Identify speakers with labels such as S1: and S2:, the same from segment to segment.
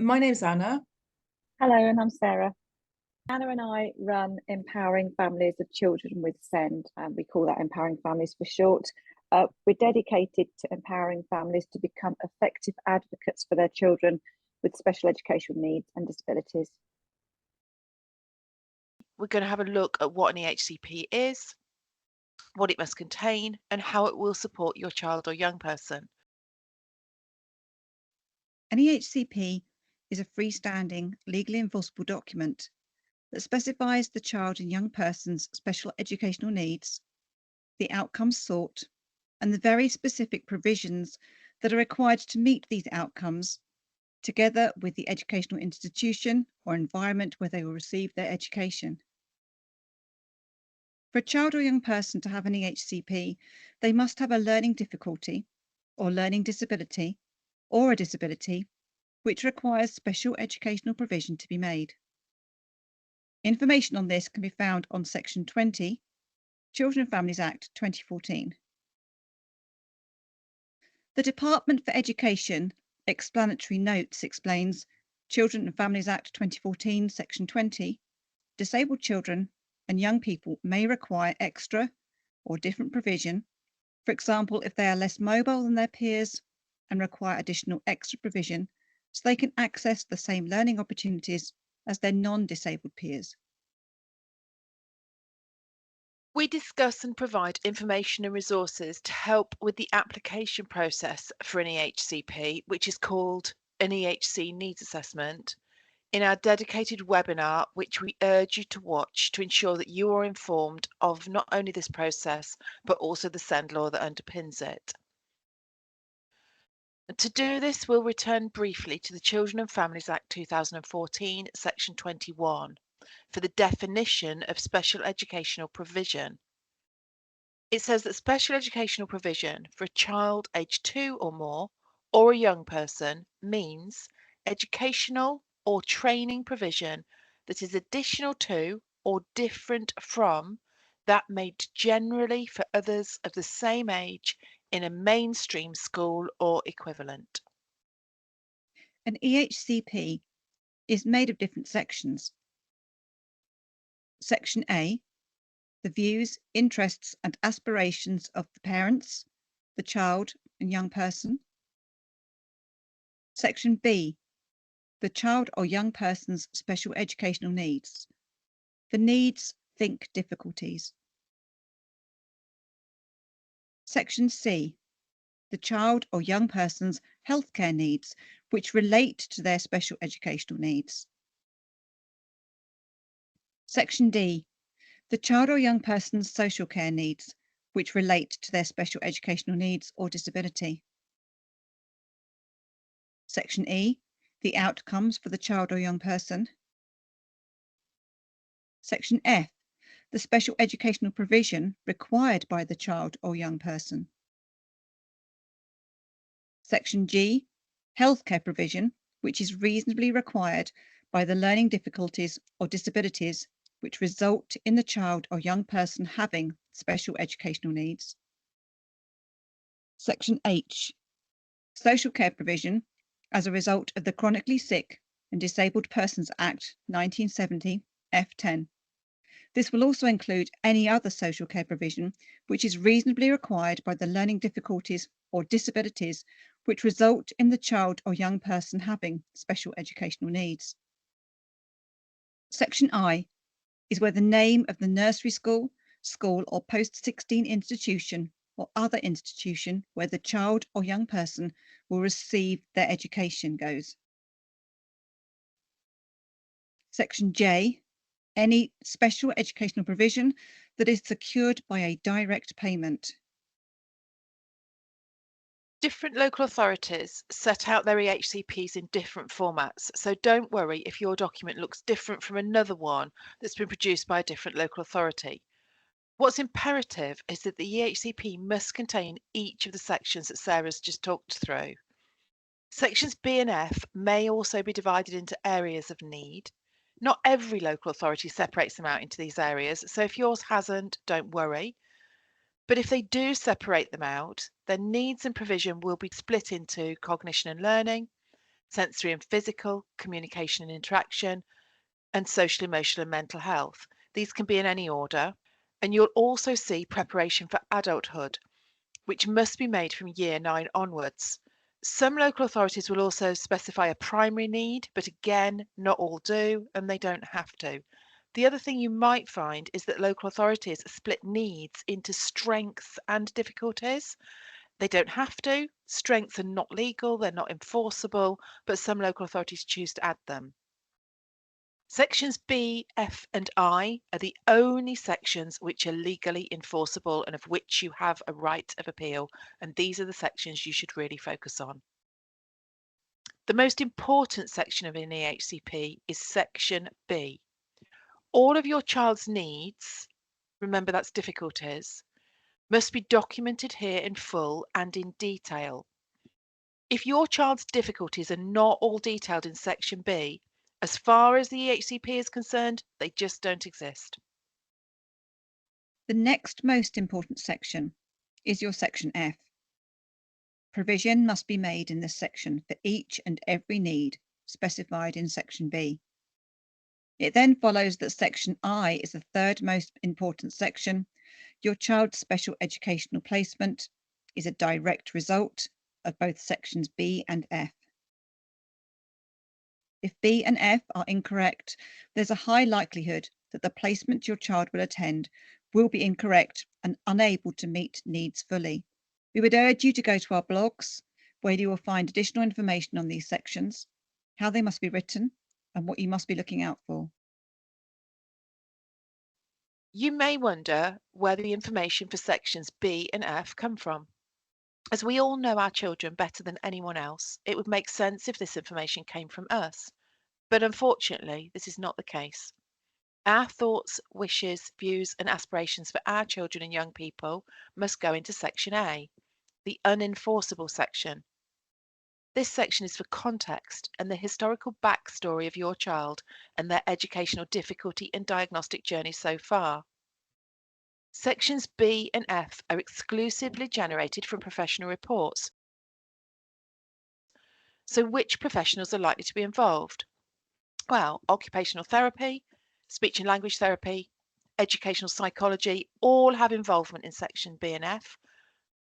S1: My name's Anna.
S2: Hello, and I'm Sarah. Anna and I run Empowering Families of Children with SEND, and we call that Empowering Families for short. We're dedicated to empowering families to become effective advocates for their children with special educational needs and disabilities.
S3: We're going to have a look at what an EHCP is, what it must contain, and how it will support your child or young person.
S4: An EHCP is a freestanding, legally enforceable document that specifies the child and young person's special educational needs, the outcomes sought, and the very specific provisions that are required to meet these outcomes, together with the educational institution or environment where they will receive their education. For a child or young person to have an EHCP, they must have a learning difficulty or learning disability or a disability which requires special educational provision to be made. Information on this can be found on Section 20, Children and Families Act 2014. The Department for Education explanatory notes explains Children and Families Act 2014, Section 20, disabled children and young people may require extra or different provision, for example, if they are less mobile than their peers and require additional extra provision so they can access the same learning opportunities as their non-disabled peers.
S3: We discuss and provide information and resources to help with the application process for an EHCP, which is called an EHC Needs Assessment, in our dedicated webinar, which we urge you to watch to ensure that you are informed of not only this process, but also the SEND law that underpins it. To do this, we'll return briefly to the Children and Families Act 2014, Section 21, for the definition of special educational provision. It says that special educational provision for a child aged 2 or more, or a young person, means educational or training provision that is additional to or different from that made generally for others of the same age in a mainstream school or equivalent.
S4: An EHCP is made of different sections. Section A, the views, interests and aspirations of the parents, the child and young person. Section B, the child or young person's special educational needs. For needs, think difficulties. Section C, the child or young person's healthcare needs, which relate to their special educational needs. Section D, the child or young person's social care needs, which relate to their special educational needs or disability. Section E, the outcomes for the child or young person. Section F, the special educational provision required by the child or young person. Section G, healthcare provision, which is reasonably required by the learning difficulties or disabilities which result in the child or young person having special educational needs. Section H, social care provision as a result of the Chronically Sick and Disabled Persons Act 1970 F10. This will also include any other social care provision which is reasonably required by the learning difficulties or disabilities which result in the child or young person having special educational needs. Section I is where the name of the nursery school, school or post-16 institution or other institution where the child or young person will receive their education goes. Section J, any special educational provision that is secured by a direct payment.
S3: Different local authorities set out their EHCPs in different formats, so don't worry if your document looks different from another one that's been produced by a different local authority. What's imperative is that the EHCP must contain each of the sections that Sarah's just talked through. Sections B and F may also be divided into areas of need. Not every local authority separates them out into these areas, so if yours hasn't, don't worry. But if they do separate them out, then needs and provision will be split into cognition and learning, sensory and physical, communication and interaction, and social, emotional and mental health. These can be in any order. And you'll also see preparation for adulthood, which must be made from year 9 onwards. Some local authorities will also specify a primary need, but again, not all do, and they don't have to. The other thing you might find is that local authorities split needs into strengths and difficulties. They don't have to. Strengths are not legal, they're not enforceable, but some local authorities choose to add them. Sections B, F and I are the only sections which are legally enforceable and of which you have a right of appeal, and these are the sections you should really focus on. The most important section of an EHCP is Section B. All of your child's needs, remember that's difficulties, must be documented here in full and in detail. If your child's difficulties are not all detailed in Section B, as far as the EHCP is concerned, they just don't exist.
S4: The next most important section is your Section F. Provision must be made in this section for each and every need specified in Section B. It then follows that Section I is the third most important section. Your child's special educational placement is a direct result of both Sections B and F. If B and F are incorrect, there's a high likelihood that the placement your child will attend will be incorrect and unable to meet needs fully. We would urge you to go to our blogs, where you will find additional information on these sections, how they must be written, and what you must be looking out for.
S3: You may wonder where the information for sections B and F come from. As we all know our children better than anyone else, it would make sense if this information came from us. But unfortunately, this is not the case. Our thoughts, wishes, views and aspirations for our children and young people must go into Section A, the unenforceable section. This section is for context and the historical backstory of your child and their educational difficulty and diagnostic journey so far. Sections B and F are exclusively generated from professional reports. So which professionals are likely to be involved? Well, occupational therapy, speech and language therapy, educational psychology all have involvement in Section B and F.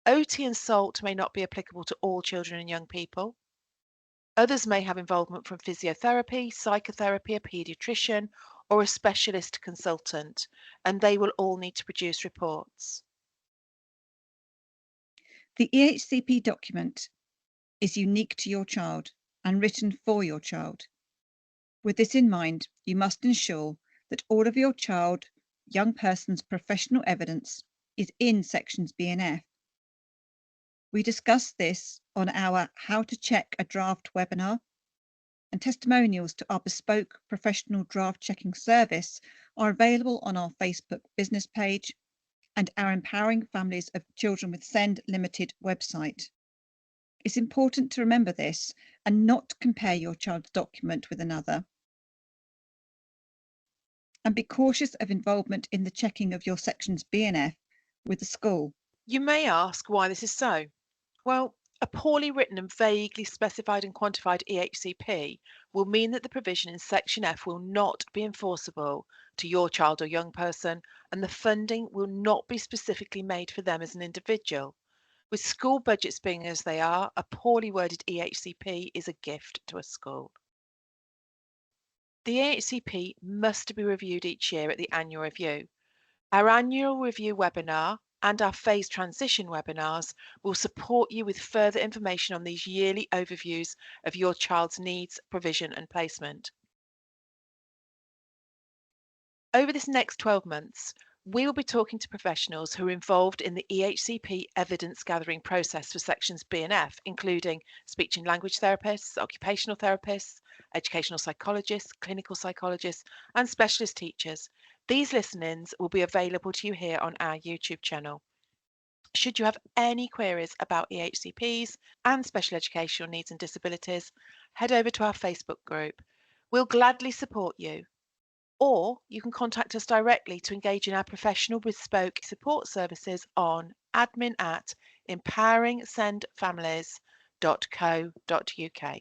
S3: OT and SALT may not be applicable to all children and young people. Others may have involvement from physiotherapy, psychotherapy, a paediatrician, or a specialist consultant, and they will all need to produce reports.
S4: The EHCP document is unique to your child and written for your child. With this in mind, you must ensure that all of your young person's professional evidence is in sections B and F. We discussed this on our How to Check a Draft webinar, and testimonials to our bespoke professional draft checking service are available on our Facebook business page and our Empowering Families of Children with SEND Ltd website. It's important to remember this and not compare your child's document with another. And be cautious of involvement in the checking of your sections B and F with the school.
S3: You may ask why this is so. Well, a poorly written and vaguely specified and quantified EHCP will mean that the provision in Section F will not be enforceable to your child or young person, and the funding will not be specifically made for them as an individual. With school budgets being as they are, a poorly worded EHCP is a gift to a school. The EHCP must be reviewed each year at the annual review. Our annual review webinar and our phase transition webinars will support you with further information on these yearly overviews of your child's needs, provision and placement. Over this next 12 months, we will be talking to professionals who are involved in the EHCP evidence gathering process for sections B and F, including speech and language therapists, occupational therapists, educational psychologists, clinical psychologists, and specialist teachers. These listen-ins will be available to you here on our YouTube channel. Should you have any queries about EHCPs and special educational needs and disabilities, head over to our Facebook group. We'll gladly support you. Or you can contact us directly to engage in our professional bespoke support services on admin@empoweringsendfamilies.co.uk.